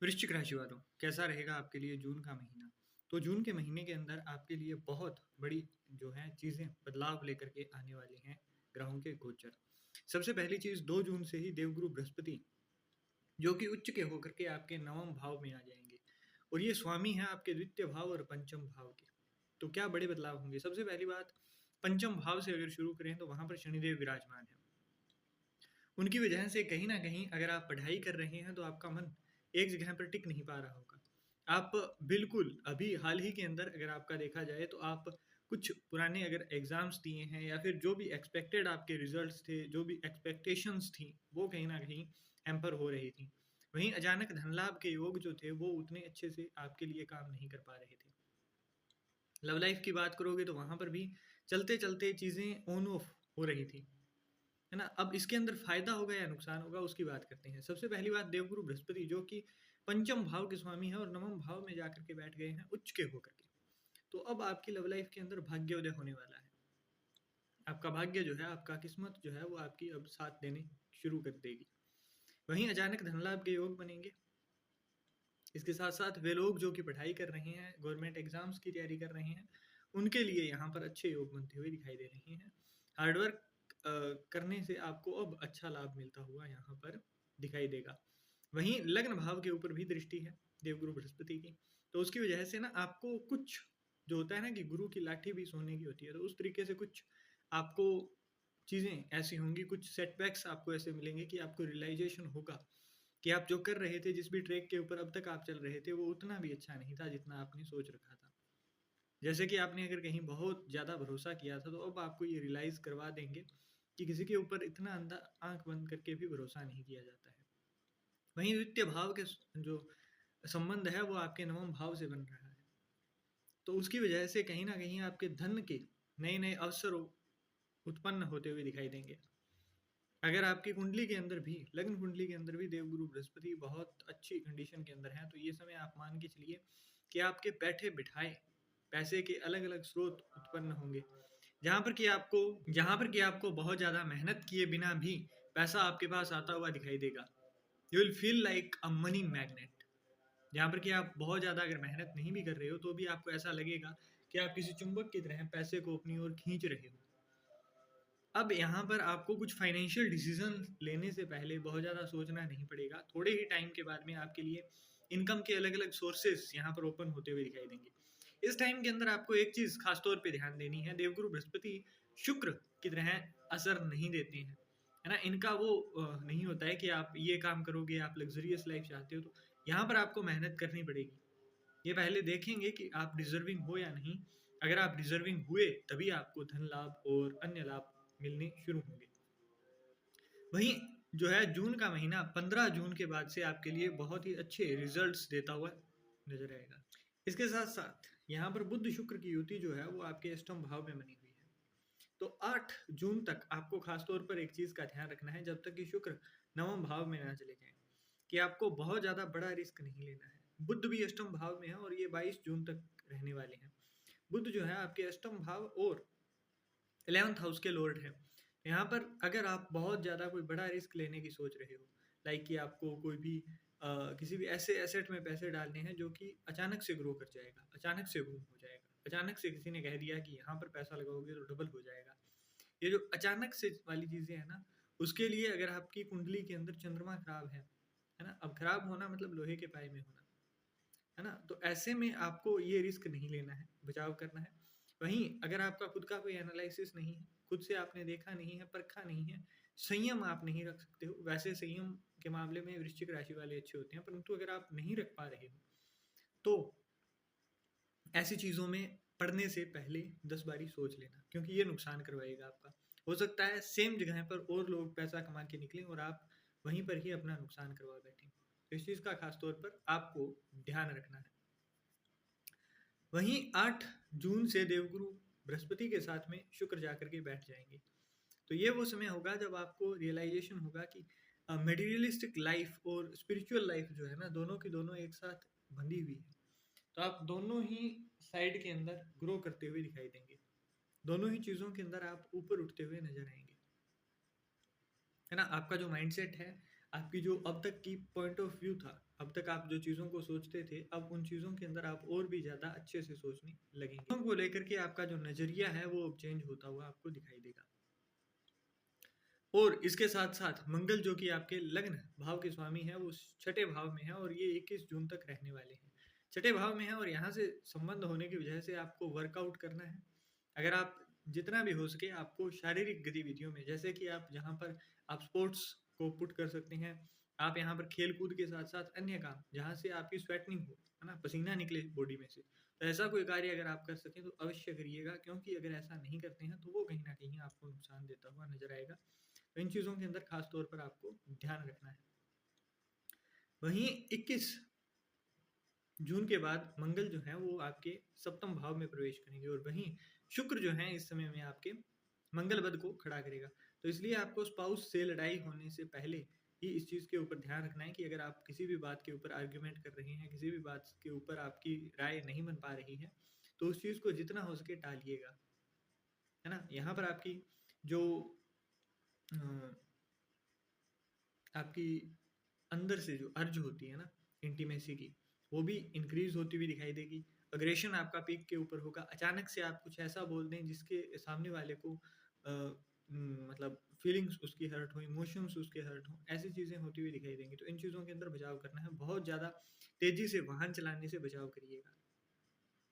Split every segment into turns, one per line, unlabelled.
वृश्चिक राशि वालों, कैसा रहेगा आपके लिए जून का महीना? तो जून के महीने के अंदर आपके लिए बहुत बड़ी जो है चीज़ें बदलाव लेकर के आने वाली हैं ग्रहों के गोचर। सबसे पहली चीज़ 2 जून से ही देवगुरु बृहस्पति जो कि उच्च के होकर के आपके नवम भाव में आ जाएंगे और ये स्वामी हैं आपके द्वितीय भाव और पंचम भाव के। तो क्या बड़े बदलाव होंगे? सबसे पहली बात, पंचम भाव से अगर शुरू करें तो वहाँ पर शनिदेव विराजमान है। उनकी वजह से कहीं न कहीं अगर आप पढ़ाई कर रहे हैं तो आपका मन एक जगह पर टिक नहीं पा रहा होगा। आप बिल्कुल अभी हाल ही के अंदर अगर आपका देखा जाए तो आप कुछ पुराने अगर एग्ज़ाम्स दिए हैं या फिर जो भी एक्सपेक्टेड आपके रिज़ल्ट्स थे, जो भी एक्सपेक्टेशंस थी, वो कहीं न कहीं हैम्पर हो रही थी। वहीं अचानक धन लाभ के योग जो थे वो उतने अच्छे से आपके लिए काम नहीं कर पा रहे थे। लव लाइफ़ की बात करोगे तो वहाँ पर भी चलते-चलते चीज़ें ऑन ऑफ हो रही थी। है ना? अब इसके अंदर फ़ायदा होगा या नुकसान होगा उसकी बात करते हैं। सबसे पहली बात, देवगुरु बृहस्पति जो कि पंचम भाव के स्वामी हैं और नवम भाव में जाकर के बैठ गए हैं उच्च के होकर के। तो अब आपकी लव लाइफ़ के अंदर भाग्योदय होने वाला है। आपका भाग्य जो है, आपका किस्मत जो है वो आपकी अब साथ देने शुरू कर देगी। वहीं अचानक धन लाभ के योग बनेंगे। इसके साथ-साथ वे लोग जो कि पढ़ाई कर रहे हैं, गवर्नमेंट एग्ज़ाम्स की तैयारी कर रहे हैं, उनके लिए यहाँ पर अच्छे योग बनते हुए दिखाई दे रहे हैं। हार्ड वर्क करने से आपको अब अच्छा लाभ मिलता हुआ यहाँ पर दिखाई देगा। वहीं लग्न भाव के ऊपर भी दृष्टि है देवगुरु बृहस्पति की, तो उसकी वजह से ना आपको कुछ जो होता है ना कि गुरु की लाठी भी सोने की होती है, तो उस तरीके से कुछ आपको चीज़ें ऐसी होंगी, कुछ सेटबैक्स आपको ऐसे मिलेंगे कि आपको रियलाइज़ेशन होगा कि आप जो कर रहे थे, जिस भी ट्रैक के ऊपर अब तक आप चल रहे थे, वो उतना भी अच्छा नहीं था जितना आपने सोच रखा था। जैसे कि आपने अगर कहीं बहुत ज़्यादा भरोसा किया था, तो अब आपको ये रियलाइज़ करवा देंगे कि किसी के ऊपर इतना अंधा आँख बंद करके भी भरोसा नहीं किया जाता है। वहीं द्वितीय भाव के जो संबंध है, वो आपके नवम भाव से बन रहा है। तो उसकी वजह से कहीं न कहीं आपके धन के नए-नए अवसर उत्पन्न होते हुए दिखाई देंगे। अगर आपकी कुंडली के अंदर भी, लग्न कुंडली के अंदर भी देवगुरु बृहस्पति बहुत अच्छी कंडीशन के अंदर हैं, तो ये समय आप मान के चलिए कि आपके बैठे-बिठाए पैसे के अलग-अलग स्रोत उत्पन्न होंगे। जहाँ पर कि आपको बहुत ज़्यादा मेहनत किए बिना भी पैसा आपके पास आता हुआ दिखाई देगा। You will feel like a money magnet. जहाँ पर कि आप बहुत ज़्यादा अगर मेहनत नहीं भी कर रहे हो, तो भी आपको ऐसा लगेगा कि आप किसी चुंबक की तरह पैसे को अपनी ओर खींच रहे हो। अब यहाँ पर आपको कुछ फाइनेंशियल डिसीजन लेने से पहले बहुत ज़्यादा सोचना नहीं पड़ेगा। थोड़े ही टाइम के बाद में आपके लिए इनकम के अलग-अलग सोर्सेस यहाँ पर ओपन होते हुए दिखाई देंगे। इस टाइम के अंदर आपको एक चीज़ खास तौर पे ध्यान देनी है, देवगुरु बृहस्पति शुक्र की तरह असर नहीं देते हैं, है ना? इनका वो नहीं होता है कि आप ये काम करोगे, आप लग्ज़रियस लाइफ़ चाहते हो, तो यहाँ पर आपको मेहनत करनी पड़ेगी। ये पहले देखेंगे कि आप डिज़र्विंग हो या नहीं। अगर आप डिज़र्विंग हुए, तभी आपको धन लाभ और अन्य लाभ मिलने शुरू होंगे। वहीं जो है जून का महीना 15 जून के बाद से आपके लिए बहुत ही अच्छे रिजल्ट्स देता हुआ नजर आएगा। इसके साथ-साथ यहाँ पर बुध शुक्र की युति जो है वो आपके अष्टम भाव में बनी हुई है। तो 8 जून तक आपको खास तौर पर एक चीज़ का ध्यान रखना है, जब तक कि शुक्र नवम भाव में ना चले जाएँ, कि आपको बहुत ज़्यादा बड़ा रिस्क नहीं लेना है। बुध भी अष्टम भाव में है और ये 22 जून तक रहने वाले हैं। बुध जो है आपके अष्टम भाव और 11th हाउस के लॉर्ड हैं। यहाँ पर अगर आप बहुत ज़्यादा कोई बड़ा रिस्क लेने की सोच रहे हो, लाइक कि आपको कोई भी किसी भी ऐसे एसेट में पैसे डालने हैं जो कि अचानक से ग्रो कर जाएगा, अचानक से बूम हो जाएगा, अचानक से किसी ने कह दिया कि यहाँ पर पैसा लगाओगे तो डबल हो जाएगा। ये जो अचानक से वाली चीज़ें हैं ना, उसके लिए अगर आपकी कुंडली के अंदर चंद्रमा खराब है ना? अब खराब होना मतलब लोहे के पाए में होना। है ना? तो ऐसे में आपको ये रिस्क नहीं लेना है, बचाव करना है। वहीं अगर आपका खुद का कोई एनालिसिस नहीं है, खुद से आपने देखा नहीं है, परखा नहीं है, संयम आप नहीं रख सकते हो, वैसे संयम के मामले में वृश्चिक राशि वाले अच्छे होते हैं, परंतु अगर आप नहीं रख पा रहे हो, तो ऐसी चीज़ों में पड़ने से पहले 10 बारी सोच लेना, क्योंकि ये नुकसान करवाएगा आपका। हो सकता है सेम जगह पर और लोग पैसा कमा के निकलें और आप वहीं पर ही अपना नुकसान करवा बैठें। तो इस चीज़ का खास तौर पर आपको ध्यान रखना है। वहीं 8 जून से देवगुरु बृहस्पति के साथ में शुक्र जाकर के बैठ जाएंगे। तो ये वो समय होगा जब आपको रियलाइजेशन होगा कि मटेरियलिस्टिक लाइफ और स्पिरिचुअल लाइफ जो है ना, दोनों की दोनों एक साथ बंधी हुई है। तो आप दोनों ही साइड के अंदर ग्रो करते हुए दिखाई देंगे। दोनों ही चीज़ों के अंदर आप ऊपर उठते हुए नजर आएंगे। है ना? आपका जो माइंडसेट है, आपकी जो अब तक की पॉइंट ऑफ व्यू था, अब तक आप जो चीज़ों को सोचते थे, अब उन चीज़ों के अंदर आप और भी ज़्यादा अच्छे से सोचने लगेंगे। चीज़ों को लेकर के आपका जो नज़रिया है वो अब चेंज होता हुआ आपको दिखाई देगा। और इसके साथ साथ मंगल जो कि आपके लग्न भाव के स्वामी है वो छठे भाव में है और ये 21 जून तक रहने वाले हैं। छठे भाव में है और यहाँ से संबंध होने की वजह से आपको वर्कआउट करना है। अगर आप जितना भी हो सके आपको शारीरिक गतिविधियों में, जैसे कि आप जहाँ पर आप स्पोर्ट्स को पुट कर सकते हैं, आप यहाँ पर खेल कूद के साथ साथ अन्य काम जहाँ से आपकी स्वेटनिंग हो, है ना, पसीना निकले बॉडी में से, तो ऐसा कोई कार्य अगर आप कर सकें तो अवश्य करिएगा, क्योंकि अगर ऐसा नहीं करते हैं तो वो कहीं ना कहीं आपको नुकसान देता हुआ नजर आएगा। तो इन चीज़ों के अंदर खास तौर पर आपको ध्यान रखना है। वहीं 21 जून के बाद मंगल जो है वो आपके सप्तम भाव में प्रवेश करेंगे और वहीं शुक्र जो है इस समय में आपके मंगल पद को खड़ा करेगा। तो इसलिए आपको स्पाउस से लड़ाई होने से पहले ही इस चीज़ के ऊपर ध्यान रखना है कि अगर आप किसी भी बात के ऊपर आर्ग्यूमेंट कर रहे हैं, किसी भी बात के ऊपर आपकी राय नहीं बन पा रही है, तो उस चीज़ को जितना हो सके टालिएगा, है ना। यहाँ पर आपकी जो आपकी अंदर से जो अर्ज होती है ना इंटीमेसी की, वो भी इंक्रीज होती हुई दिखाई देगी। अग्रेशन आपका पीक के ऊपर होगा। अचानक से आप कुछ ऐसा बोल दें जिसके सामने वाले को मतलब फीलिंग्स उसकी हर्ट हो, इमोशंस उसके हर्ट हो, ऐसी चीज़ें होती हुई दिखाई देंगी। तो इन चीज़ों के अंदर बचाव करना है। बहुत ज़्यादा तेज़ी से वाहन चलाने से बचाव करिएगा।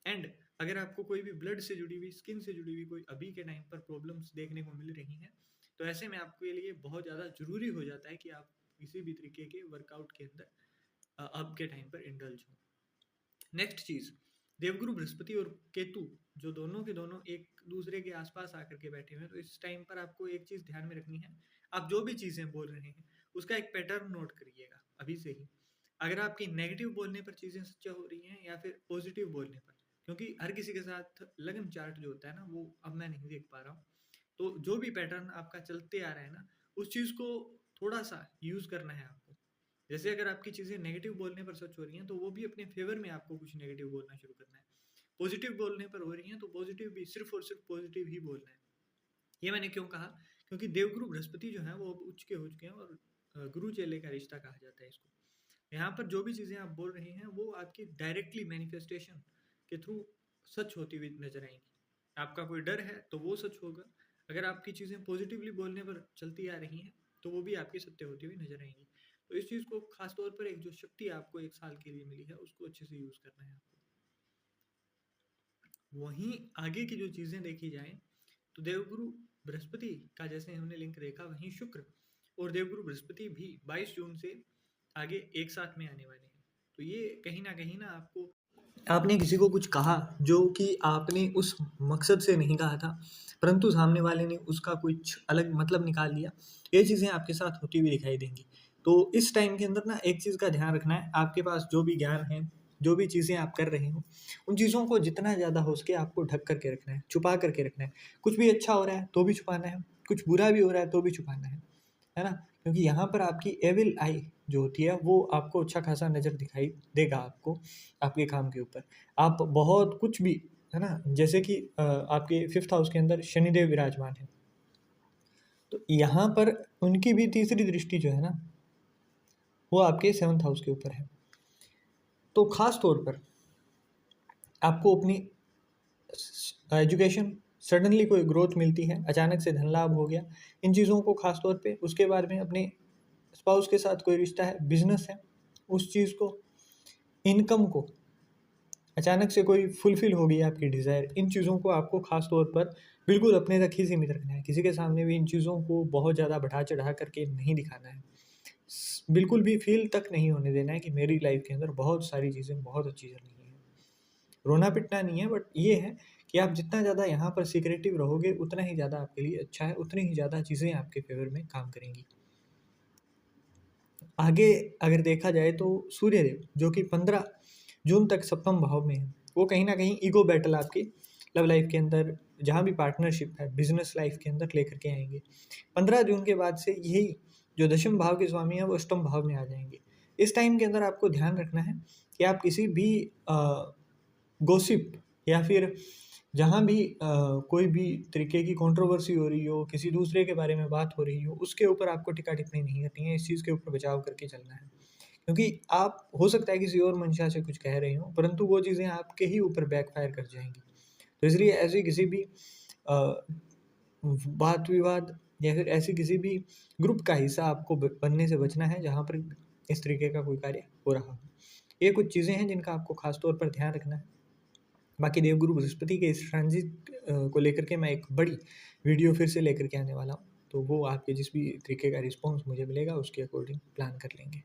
एंड अगर आपको कोई भी ब्लड से जुड़ी हुई, स्किन से जुड़ी हुई कोई अभी के टाइम पर प्रॉब्लम्स देखने को मिल रही हैं, तो ऐसे में आपके लिए बहुत ज़्यादा ज़रूरी हो जाता है कि आप किसी भी तरीके के वर्कआउट के अंदर अब के टाइम पर इंडल्ज हो। नेक्स्ट चीज़, देवगुरु बृहस्पति और केतु जो दोनों के दोनों एक दूसरे के आसपास आकर के बैठे हुए हैं, तो इस टाइम पर आपको एक चीज़ ध्यान में रखनी है। आप जो भी चीज़ें बोल रहे हैं उसका एक पैटर्न नोट करिएगा अभी से ही। अगर आपकी नेगेटिव बोलने पर चीज़ें सच्चा हो रही हैं या फिर पॉजिटिव बोलने पर, क्योंकि हर किसी के साथ लगन चार्ट जो होता है ना वो अब मैं नहीं देख पा रहा हूँ। तो जो भी पैटर्न आपका चलते आ रहा है ना, उस चीज़ को थोड़ा सा यूज़ करना है आपको। जैसे अगर आपकी चीज़ें नेगेटिव बोलने पर सच हो रही हैं तो वो भी अपने फेवर में आपको कुछ नेगेटिव बोलना शुरू करना है। पॉजिटिव बोलने पर हो रही हैं तो पॉजिटिव भी सिर्फ और सिर्फ पॉजिटिव ही बोलना है। ये मैंने क्यों कहा, क्योंकि देवगुरु बृहस्पति जो है वो अब उच्च के हो चुके हैं और गुरु चेले का रिश्ता कहा जाता है इसको। यहाँ पर जो भी चीज़ें आप बोल रहे हैं वो आपकी डायरेक्टली मैनिफेस्टेशन के थ्रू सच होती हुई नजर आएंगी। आपका कोई डर है तो वो सच होगा। अगर आपकी चीज़ें पॉजिटिवली बोलने पर चलती आ रही हैं तो वो भी आपकी सत्य होती हुई नजर आएंगी। तो इस चीज़ को खास तौर पर एक जो शक्ति आपको 1 साल के लिए मिली है उसको अच्छे से यूज़ करना है आपको। वहीं आगे की जो चीज़ें देखी जाए तो देवगुरु बृहस्पति का जैसे हमने लिंक देखा, वहीं शुक्र और देवगुरु बृहस्पति भी 22 जून से आगे एक साथ में आने वाले हैं। तो ये कहीं ना आपको, आपने किसी को कुछ कहा जो कि आपने उस मकसद से नहीं कहा था, परंतु सामने वाले ने उसका कुछ अलग मतलब निकाल लिया, ये चीज़ें आपके साथ होती हुई दिखाई देंगी। तो इस टाइम के अंदर ना एक चीज़ का ध्यान रखना है, आपके पास जो भी ज्ञान है, जो भी चीज़ें आप कर रहे हो, उन चीज़ों को जितना ज़्यादा हो सके आपको ढक करके रखना है, छुपा करके रखना है। कुछ भी अच्छा हो रहा है तो भी छुपाना है, कुछ बुरा भी हो रहा है तो भी छुपाना है ना? क्योंकि यहाँ पर आपकी एविल आई जो होती है वो आपको अच्छा खासा नज़र दिखाई देगा आपको, आपके काम के ऊपर। आप बहुत कुछ भी, है ना? जैसे कि आपके 5th हाउस के अंदर शनिदेव विराजमान है। तो यहाँ पर उनकी भी तीसरी दृष्टि जो है ना, वो आपके 7th हाउस के ऊपर है। तो खास तौर पर आपको अपनी एजुकेशन, सडनली कोई ग्रोथ मिलती है, अचानक से धन लाभ हो गया, इन चीज़ों को खास तौर पे, उसके बाद में अपने स्पाउस के साथ कोई रिश्ता है, बिजनेस है, उस चीज़ को, इनकम को, अचानक से कोई फुलफिल हो गई आपकी डिज़ायर, इन चीज़ों को आपको खास तौर पर बिल्कुल अपने तक ही सीमित रखना है। किसी के सामने भी इन चीज़ों को बहुत ज़्यादा बढ़ा चढ़ा करके नहीं दिखाना है। बिल्कुल भी फील तक नहीं होने देना है कि मेरी लाइफ के अंदर बहुत सारी चीज़ें बहुत अच्छी चल रही हैं। रोना पिटना नहीं है, बट ये है कि आप जितना ज़्यादा यहाँ पर सीक्रेटिव रहोगे उतना ही ज़्यादा आपके लिए अच्छा है, उतनी ही ज़्यादा चीज़ें आपके फेवर में काम करेंगी। आगे अगर देखा जाए तो सूर्यदेव जो कि 15 जून तक सप्तम भाव में है, वो कहीं ना कहीं ईगो बैटल आपकी लव लाइफ के अंदर, जहाँ भी पार्टनरशिप है, बिजनेस लाइफ के अंदर लेकर के आएंगे। 15 जून के बाद से यही जो दशम भाव के स्वामी है वो अष्टम भाव में आ जाएंगे। इस टाइम के अंदर आपको ध्यान रखना है कि आप किसी भी गॉसिप या फिर जहाँ भी कोई भी तरीके की कंट्रोवर्सी हो रही हो, किसी दूसरे के बारे में बात हो रही हो, उसके ऊपर आपको टिक्का-टिप्पणी नहीं करनी है, इस चीज़ के ऊपर बचाव करके चलना है। क्योंकि आप हो सकता है किसी और मंशा से कुछ कह रहे हों, परंतु वो चीज़ें आपके ही ऊपर बैकफ़ायर कर जाएँगी। तो इसलिए ऐसी किसी भी अ, वाद-विवाद या फिर ऐसे किसी भी ग्रुप का हिस्सा आपको बनने से बचना है, जहाँ पर इस तरीके का कोई कार्य हो रहा हो। ये कुछ चीज़ें हैं जिनका आपको ख़ास तौर पर ध्यान रखना है। बाकी देवगुरु बृहस्पति के इस ट्रांज़िट को लेकर के मैं एक बड़ी वीडियो फिर से लेकर के आने वाला हूँ। तो वो आपके जिस भी तरीके का रिस्पॉन्स मुझे मिलेगा उसके अकॉर्डिंग प्लान कर लेंगे।